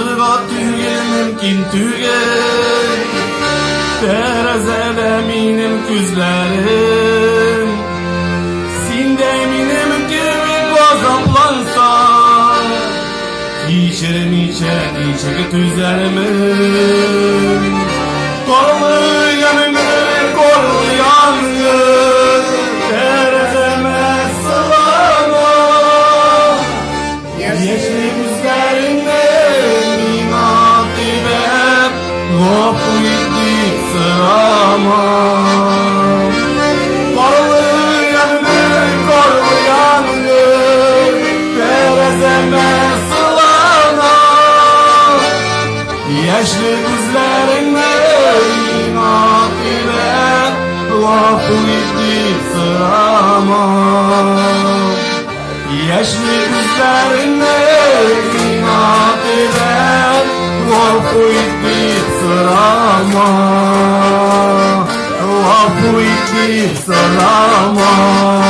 Asırga tügel mümkün tügel Terazede minim küzlerim Sinde minim gibi gazaplansa İçerim içe tüzelimin Korlu yanımın korlu yangın Terazeme sılana Yeşil güzlerinde minatibet Loplu gittik sırama Korlu yanımın korlu yangın Terazeme sılana Yeşil güzlerinde minatibet Loplu gittik sırama Yaşlı gözlerinde inat eder Vafu iddik sırama Vafu iddik sırama